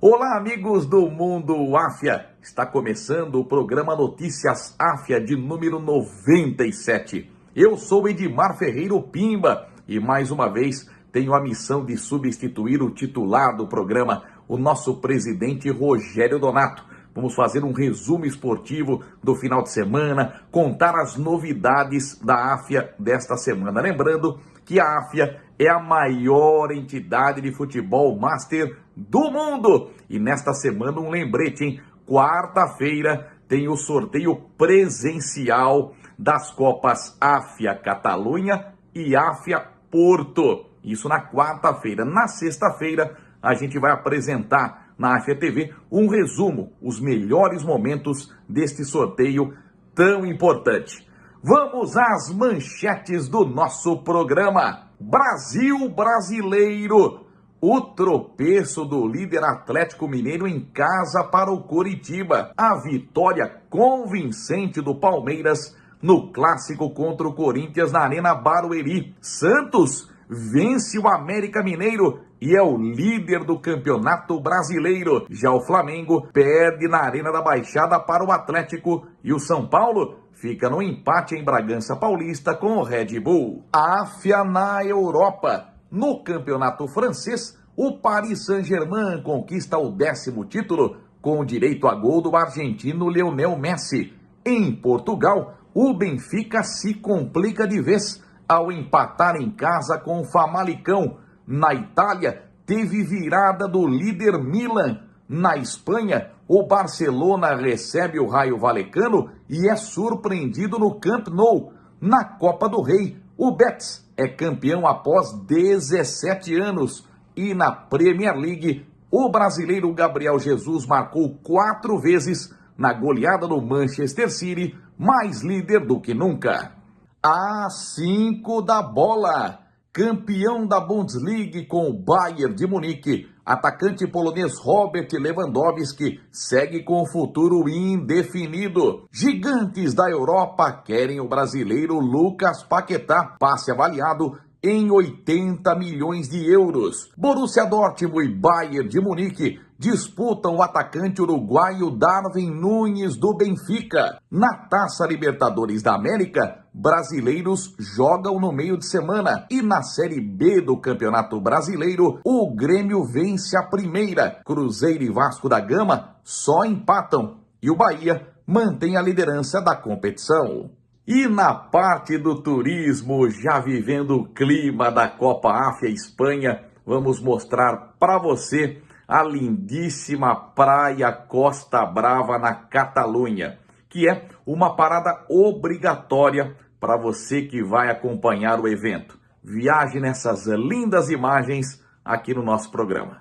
Olá, amigos do Mundo Áfia! Está começando o programa Notícias Áfia de número 97. Eu sou Edmar Ferreira Pimba e mais uma vez tenho a missão de substituir o titular do programa, o nosso presidente Rogério Donato. Vamos fazer um resumo esportivo do final de semana, contar as novidades da Áfia desta semana. Lembrando que a Áfia é a maior entidade de futebol master do mundo. E nesta semana um lembrete, hein? Quarta-feira tem o sorteio presencial das Copas Áfia Catalunha e Áfia Porto. Isso na quarta-feira. Na sexta-feira a gente vai apresentar na Áfia TV um resumo, os melhores momentos deste sorteio tão importante. Vamos às manchetes do nosso programa. Brasil brasileiro. O tropeço do líder Atlético Mineiro em casa para o Coritiba. A vitória convincente do Palmeiras no clássico contra o Corinthians na Arena Barueri. Santos vence o América Mineiro e é o líder do Campeonato Brasileiro. Já o Flamengo perde na Arena da Baixada para o Atlético e o São Paulo fica no empate em Bragança Paulista com o Red Bull. Áfia na Europa. No campeonato francês, o Paris Saint-Germain conquista o 10º título com direito a gol do argentino Lionel Messi. Em Portugal, o Benfica se complica de vez ao empatar em casa com o Famalicão. Na Itália, teve virada do líder Milan. Na Espanha, o Barcelona recebe o Raio Vallecano e é surpreendido no Camp Nou. Na Copa do Rei, o Betis é campeão após 17 anos. E na Premier League, o brasileiro Gabriel Jesus marcou 4 vezes na goleada do Manchester City, mais líder do que nunca. Às 5 da bola, campeão da Bundesliga com o Bayern de Munique, atacante polonês Robert Lewandowski segue com o futuro indefinido. Gigantes da Europa querem o brasileiro Lucas Paquetá, passe avaliado em 80 milhões de euros. Borussia Dortmund e Bayern de Munique disputam o atacante uruguaio Darwin Núñez do Benfica. Na Taça Libertadores da América, brasileiros jogam no meio de semana. E na Série B do Campeonato Brasileiro, o Grêmio vence a primeira. Cruzeiro e Vasco da Gama só empatam. E o Bahia mantém a liderança da competição. E na parte do turismo, já vivendo o clima da Copa Áfia Espanha, vamos mostrar para você a lindíssima praia Costa Brava na Catalunha, que é uma parada obrigatória para você que vai acompanhar o evento. Viaje nessas lindas imagens aqui no nosso programa.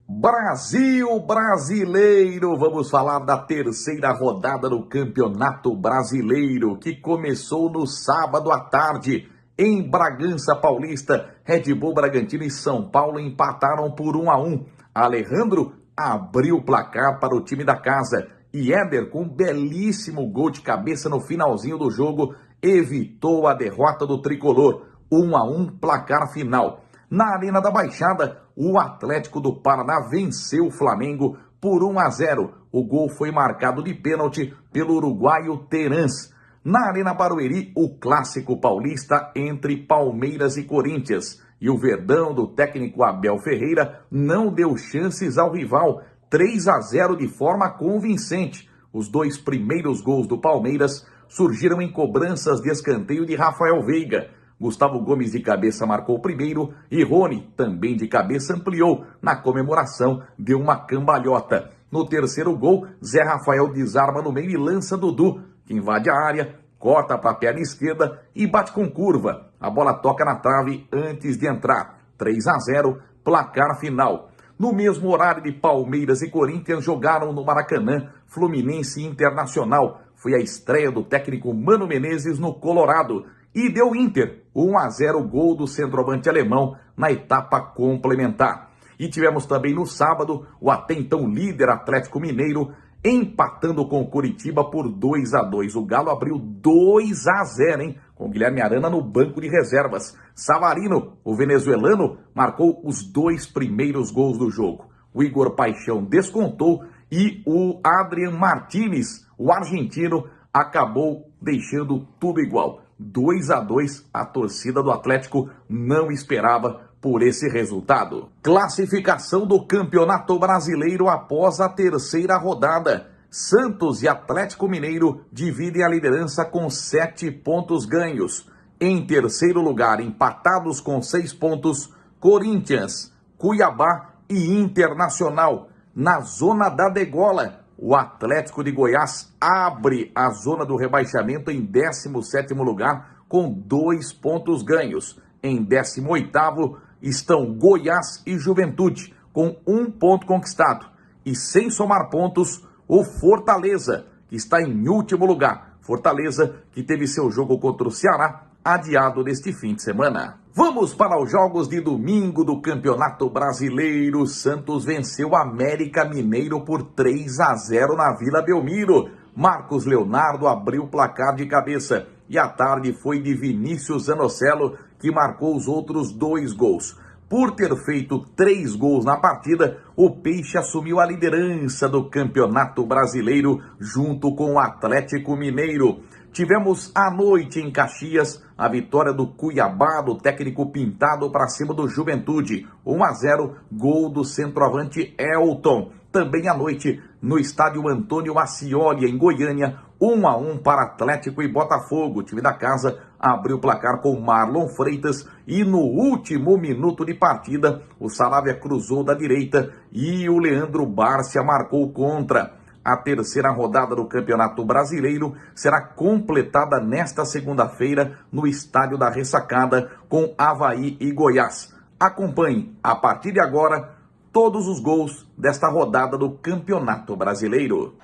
Brasil brasileiro, vamos falar da terceira rodada do Campeonato Brasileiro, que começou no sábado à tarde. Em Bragança Paulista, Red Bull Bragantino e São Paulo empataram por 1-1. Alejandro abriu o placar para o time da casa e Éder, com um belíssimo gol de cabeça no finalzinho do jogo, evitou a derrota do tricolor. 1-1 placar final. Na Arena da Baixada, o Atlético do Paraná venceu o Flamengo por 1-0. O gol foi marcado de pênalti pelo uruguaio Terans. Na Arena Barueri, o clássico paulista entre Palmeiras e Corinthians. E o Verdão do técnico Abel Ferreira não deu chances ao rival. 3-0 de forma convincente. Os 2 primeiros gols do Palmeiras surgiram em cobranças de escanteio de Rafael Veiga. Gustavo Gomes de cabeça marcou o primeiro e Rony, também de cabeça, ampliou. Na comemoração, deu uma cambalhota. No terceiro gol, Zé Rafael desarma no meio e lança Dudu, que invade a área, corta para a perna esquerda e bate com curva. A bola toca na trave antes de entrar. 3-0, placar final. No mesmo horário de Palmeiras e Corinthians jogaram no Maracanã, Fluminense e Internacional. Foi a estreia do técnico Mano Menezes no Colorado. E deu Inter, 1-0 gol do centroavante alemão na etapa complementar. E tivemos também no sábado o até então líder Atlético Mineiro empatando com o Coritiba por 2-2. O Galo abriu 2-0, hein? com Guilherme Arana no banco de reservas. Savarino, o venezuelano, marcou os 2 primeiros gols do jogo. O Igor Paixão descontou e o Adrian Martínez, o argentino, acabou deixando tudo igual. 2-2, a torcida do Atlético não esperava por esse resultado. Classificação do Campeonato Brasileiro após a terceira rodada. Santos e Atlético Mineiro dividem a liderança com 7 pontos ganhos. Em terceiro lugar, empatados com 6 pontos, Corinthians, Cuiabá e Internacional. Na zona da degola, o Atlético de Goiás abre a zona do rebaixamento em 17º lugar com 2 pontos ganhos. Em 18º estão Goiás e Juventude com 1 ponto conquistado. E sem somar pontos, o Fortaleza, que está em último lugar. Fortaleza, que teve seu jogo contra o Ceará adiado neste fim de semana. Vamos para os jogos de domingo do Campeonato Brasileiro. Santos venceu o América Mineiro por 3-0 na Vila Belmiro. Marcos Leonardo abriu o placar de cabeça e a tarde foi de Vinícius Zanocelo, que marcou os outros 2 gols. Por ter feito 3 gols na partida, o Peixe assumiu a liderança do Campeonato Brasileiro junto com o Atlético Mineiro. Tivemos à noite em Caxias a vitória do Cuiabá, do técnico Pintado, para cima do Juventude. 1-0, gol do centroavante Elton. Também à noite no estádio Antônio Ascioli, em Goiânia, 1-1 para Atlético e Botafogo. O time da casa abriu o placar com Marlon Freitas e no último minuto de partida, o Saravia cruzou da direita e o Leandro Bárcia marcou contra. A terceira rodada do Campeonato Brasileiro será completada nesta segunda-feira no Estádio da Ressacada com Avaí e Goiás. Acompanhe, a partir de agora, todos os gols desta rodada do Campeonato Brasileiro.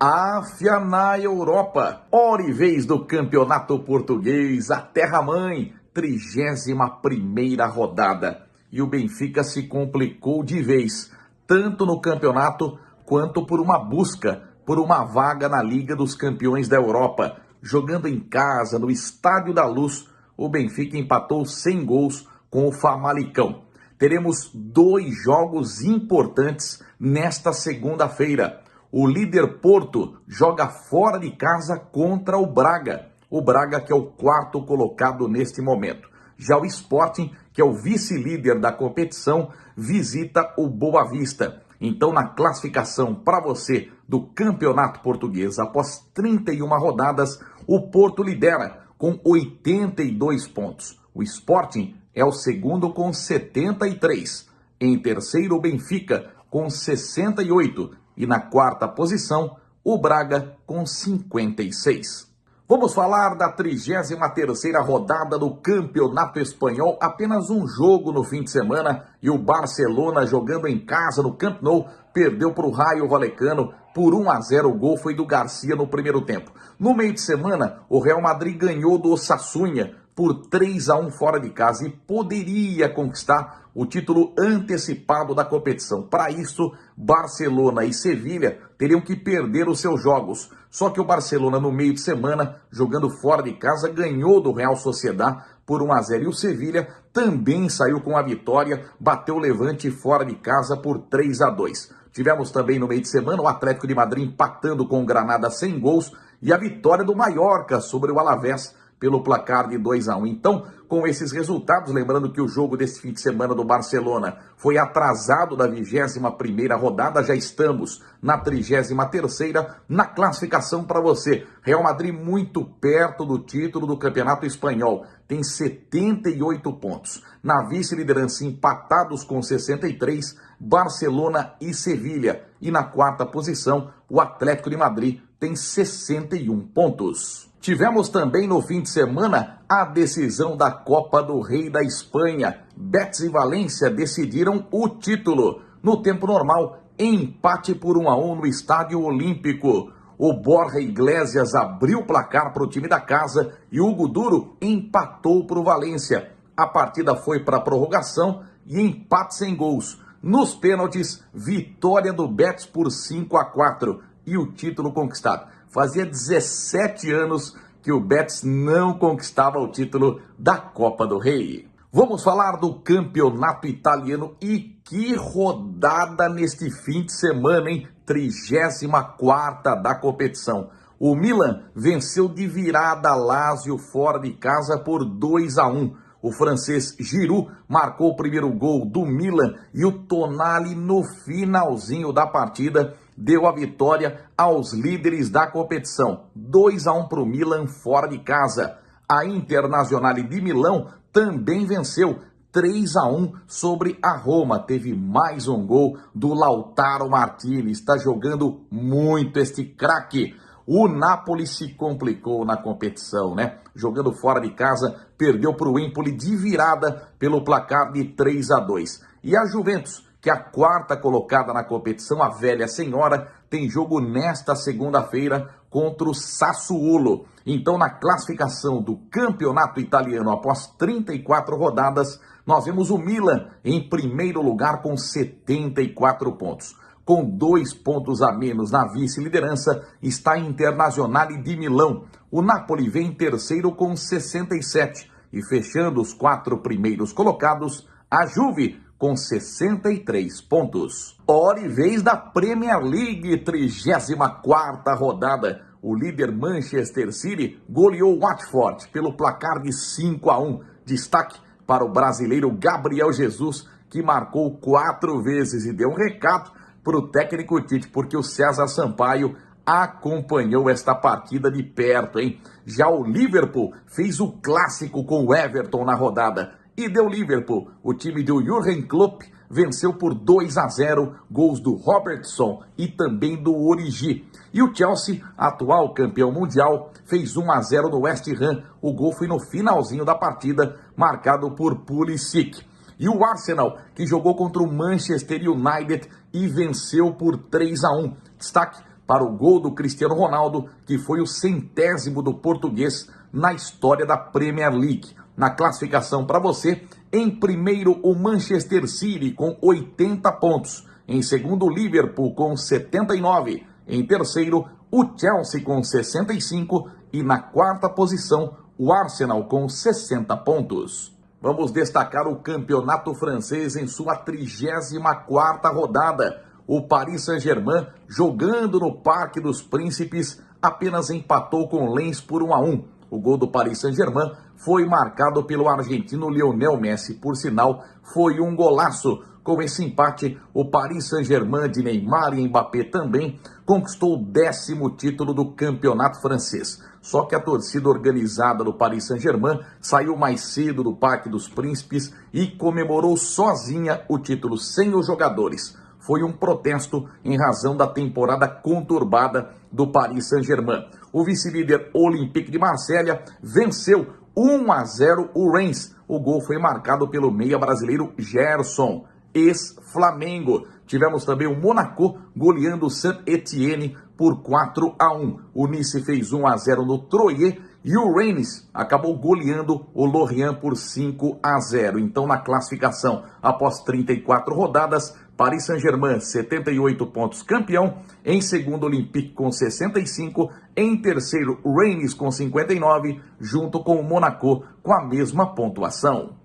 Áfia na Europa, hora e vez do Campeonato Português, a terra-mãe, 31ª rodada. E o Benfica se complicou de vez, tanto no campeonato quanto por uma busca por uma vaga na Liga dos Campeões da Europa. Jogando em casa, no Estádio da Luz, o Benfica empatou sem gols com o Famalicão. Teremos 2 jogos importantes nesta segunda-feira. O líder Porto joga fora de casa contra o Braga. O Braga, que é o 4º colocado neste momento. Já o Sporting, que é o vice-líder da competição, visita o Boa Vista. Então, na classificação para você do Campeonato Português, após 31 rodadas, o Porto lidera com 82 pontos. O Sporting é o segundo com 73. Em terceiro, o Benfica com 68. e na quarta posição, o Braga com 56. Vamos falar da 33ª rodada do Campeonato Espanhol. Apenas um jogo no fim de semana e o Barcelona, jogando em casa no Camp Nou, perdeu para o Rayo Vallecano por 1-0. O gol foi do Garcia no primeiro tempo. No meio de semana, o Real Madrid ganhou do Osasuna por 3-1 fora de casa e poderia conquistar o título antecipado da competição. Para isso, Barcelona e Sevilha teriam que perder os seus jogos. Só que o Barcelona, no meio de semana, jogando fora de casa, ganhou do Real Sociedad por 1-0. E o Sevilha também saiu com a vitória, bateu o Levante fora de casa por 3-2. Tivemos também no meio de semana o Atlético de Madrid empatando com o Granada sem gols e a vitória do Mallorca sobre o Alavés pelo placar de 2-1. Então, com esses resultados, lembrando que o jogo desse fim de semana do Barcelona foi atrasado da 21ª rodada, já estamos na 33ª, na classificação para você. Real Madrid muito perto do título do Campeonato Espanhol, tem 78 pontos. Na vice-liderança, empatados com 63, Barcelona e Sevilha. E na quarta posição, o Atlético de Madrid tem 61 pontos. Tivemos também no fim de semana a decisão da Copa do Rei da Espanha. Betis e Valência decidiram o título. No tempo normal, empate por 1-1 no Estádio Olímpico. O Borja Iglesias abriu o placar para o time da casa e o Hugo Duro empatou para o Valência. A partida foi para a prorrogação e empate sem gols. Nos pênaltis, vitória do Betis por 5-4 e o título conquistado. Fazia 17 anos que o Betis não conquistava o título da Copa do Rei. Vamos falar do Campeonato Italiano e que rodada neste fim de semana, hein? 34ª da competição. O Milan venceu de virada a Lazio fora de casa por 2-1. O francês Giroud marcou o primeiro gol do Milan e o Tonali no finalzinho da partida deu a vitória aos líderes da competição. 2-1 para o Milan fora de casa. A Internazionale de Milão também venceu 3-1 sobre a Roma. Teve mais um gol do Lautaro Martinez. Está jogando muito este craque. O Napoli se complicou na competição, né? Jogando fora de casa, perdeu para o Empoli de virada pelo placar de 3-2. E a Juventus, que é a quarta colocada na competição, a velha senhora, tem jogo nesta segunda-feira contra o Sassuolo. Então, na classificação do Campeonato Italiano, após 34 rodadas, nós vemos o Milan em primeiro lugar com 74 pontos. Com 2 pontos a menos na vice-liderança, está a Internazionale de Milão. O Napoli vem em terceiro com 67. E fechando os 4 primeiros colocados, a Juve com 63 pontos. Hora e vez da Premier League, 34ª rodada. O líder Manchester City goleou o Watford pelo placar de 5-1. Destaque para o brasileiro Gabriel Jesus, que marcou 4 vezes e deu um recado para o técnico Tite, porque o César Sampaio acompanhou esta partida de perto, hein? Já o Liverpool fez o clássico com o Everton na rodada e deu Liverpool. O time do Jürgen Klopp venceu por 2-0, gols do Robertson e também do Origi. E o Chelsea, atual campeão mundial, fez 1-0 no West Ham. O gol foi no finalzinho da partida, marcado por Pulisic. E o Arsenal, que jogou contra o Manchester United e venceu por 3-1. Destaque para o gol do Cristiano Ronaldo, que foi o 100º do português na história da Premier League. Na classificação para você, em primeiro o Manchester City com 80 pontos. Em segundo o Liverpool com 79. Em terceiro o Chelsea com 65. E na quarta posição o Arsenal com 60 pontos. Vamos destacar o campeonato francês em sua 34ª rodada. O Paris Saint-Germain, jogando no Parque dos Príncipes, apenas empatou com o Lens por 1-1. O gol do Paris Saint-Germain foi marcado pelo argentino Lionel Messi. Por sinal, foi um golaço. Com esse empate, o Paris Saint-Germain de Neymar e Mbappé também conquistou o 10º título do campeonato francês. Só que a torcida organizada do Paris Saint-Germain saiu mais cedo do Parque dos Príncipes e comemorou sozinha o título sem os jogadores. foi um protesto em razão da temporada conturbada do Paris Saint-Germain. O vice-líder Olympique de Marselha venceu 1-0 o Reims. O gol foi marcado pelo meia brasileiro Gerson, ex-Flamengo. Tivemos também o Monaco goleando o Saint-Étienne por 4-1. O Nice fez 1-0 no Troyes e o Reims acabou goleando o Lorient por 5-0. Então, na classificação, após 34 rodadas, Paris Saint-Germain, 78 pontos, campeão. Em segundo, Olympique com 65. Em terceiro, Reims com 59, junto com o Monaco com a mesma pontuação.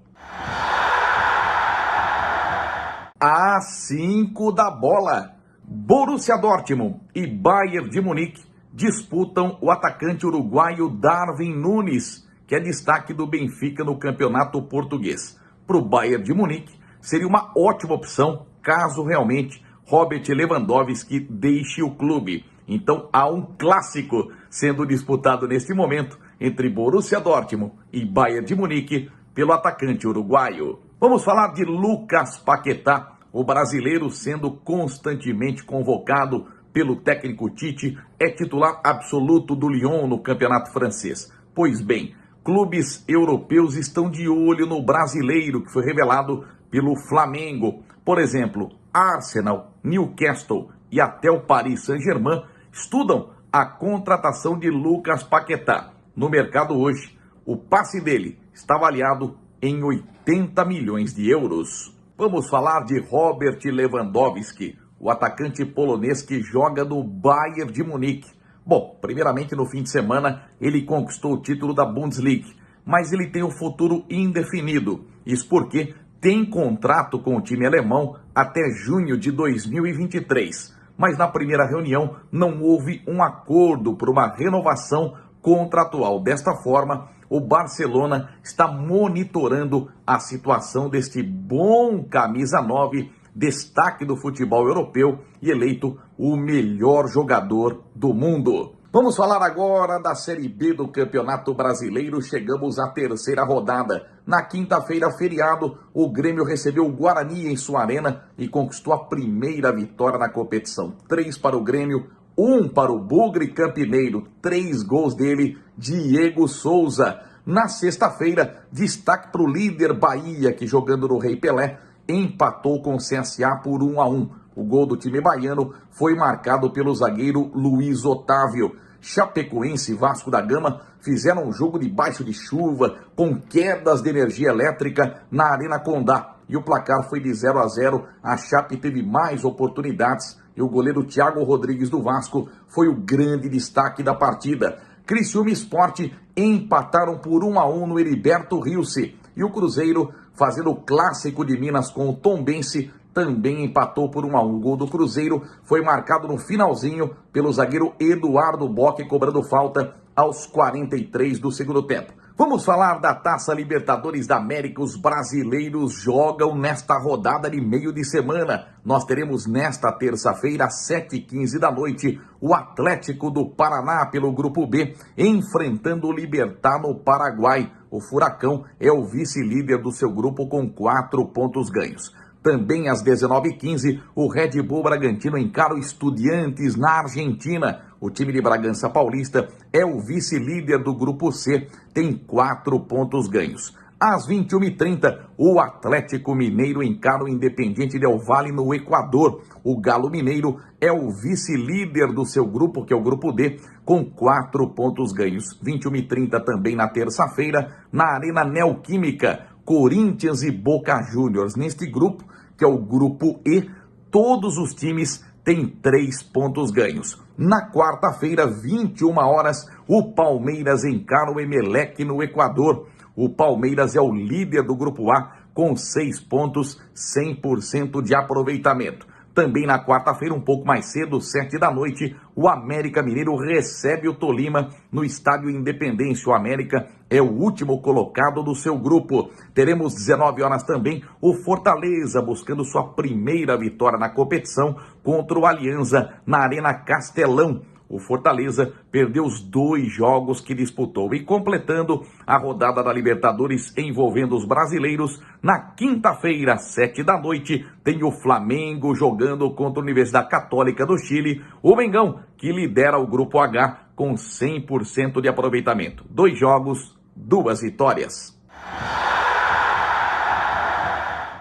Às 5 da bola, Borussia Dortmund e Bayern de Munique disputam o atacante uruguaio Darwin Núñez, que é destaque do Benfica no campeonato português. Para o Bayern de Munique, seria uma ótima opção caso realmente Robert Lewandowski deixe o clube. Então há um clássico sendo disputado neste momento entre Borussia Dortmund e Bayern de Munique pelo atacante uruguaio. Vamos falar de Lucas Paquetá, o brasileiro sendo constantemente convocado pelo técnico Tite, é titular absoluto do Lyon no campeonato francês. Pois bem, clubes europeus estão de olho no brasileiro que foi revelado pelo Flamengo. Por exemplo, Arsenal, Newcastle e até o Paris Saint-Germain estudam a contratação de Lucas Paquetá. No mercado hoje, o passe dele está avaliado em 80 milhões de euros. Vamos falar de Robert Lewandowski, o atacante polonês que joga no Bayern de Munique. Bom, primeiramente no fim de semana ele conquistou o título da Bundesliga, mas ele tem um futuro indefinido. Isso porque tem contrato com o time alemão até junho de 2023. Mas na primeira reunião não houve um acordo para uma renovação contratual. Desta forma, o Barcelona está monitorando a situação deste bom camisa 9, destaque do futebol europeu e eleito o melhor jogador do mundo. Vamos falar agora da Série B do Campeonato Brasileiro. Chegamos à terceira rodada. Na quinta-feira, feriado, o Grêmio recebeu o Guarani em sua arena e conquistou a primeira vitória na competição. 3 para o Grêmio, 1 para o Bugre Campineiro. 3 gols dele, Diego Souza. Na sexta-feira, destaque para o líder Bahia, que jogando no Rei Pelé, empatou com o CSA por 1-1. O gol do time baiano foi marcado pelo zagueiro Luiz Otávio. Chapecoense e Vasco da Gama fizeram um jogo debaixo de chuva, com quedas de energia elétrica na Arena Condá. E o placar foi de 0-0. A Chape teve mais oportunidades e o goleiro Thiago Rodrigues do Vasco foi o grande destaque da partida. Criciúma e Sport empataram por 1-1 no Heriberto Rilse. E o Cruzeiro, fazendo o clássico de Minas com o Tombense, também empatou por 1-1. O gol do Cruzeiro foi marcado no finalzinho pelo zagueiro Eduardo Boque, cobrando falta aos 43 do segundo tempo. Vamos falar da Taça Libertadores da América. Os brasileiros jogam nesta rodada de meio de semana. Nós teremos nesta terça-feira, às 7h15 da noite, o Atlético do Paraná pelo Grupo B, enfrentando o Libertad no Paraguai. O Furacão é o vice-líder do seu grupo com 4 pontos ganhos. Também às 19h15, o Red Bull Bragantino encara o Estudiantes na Argentina. O time de Bragança Paulista é o vice-líder do Grupo C, tem 4 pontos ganhos. Às 21h30, o Atlético Mineiro encara o Independiente Del Valle no Equador. O Galo Mineiro é o vice-líder do seu grupo, que é o Grupo D, com 4 pontos ganhos. 21h30 também na terça-feira, na Arena Neoquímica, Corinthians e Boca Juniors. Neste grupo, que é o Grupo E, todos os times têm 3 pontos ganhos. Na quarta-feira, 21 horas, o Palmeiras encara o Emelec no Equador. O Palmeiras é o líder do Grupo A com 6 pontos, 100% de aproveitamento. Também na quarta-feira, um pouco mais cedo, 7 da noite, o América Mineiro recebe o Tolima no Estádio Independência. O América é o último colocado do seu grupo. Teremos 19 horas também o Fortaleza buscando sua primeira vitória na competição contra o Alianza na Arena Castelão. O Fortaleza perdeu os 2 jogos que disputou e completando a rodada da Libertadores envolvendo os brasileiros, na quinta-feira, às 7 da noite, tem o Flamengo jogando contra a Universidade Católica do Chile, o Mengão, que lidera o Grupo H com 100% de aproveitamento. 2 jogos, 2 vitórias.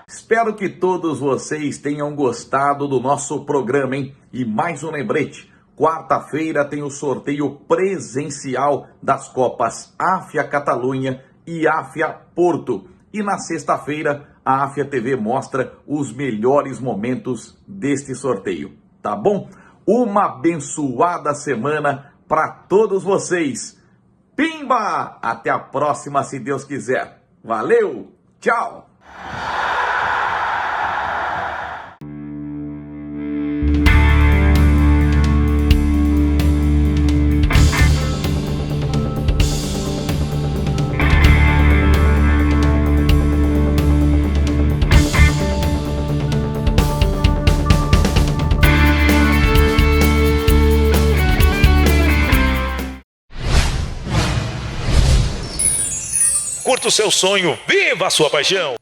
Espero que todos vocês tenham gostado do nosso programa, hein? E mais um lembrete. Quarta-feira tem o sorteio presencial das Copas Áfia Catalunha e Áfia Porto. E na sexta-feira, a Áfia TV mostra os melhores momentos deste sorteio. Tá bom? Uma abençoada semana para todos vocês. Pimba! Até a próxima, se Deus quiser. Valeu! Tchau! Curta o seu sonho, viva a sua paixão!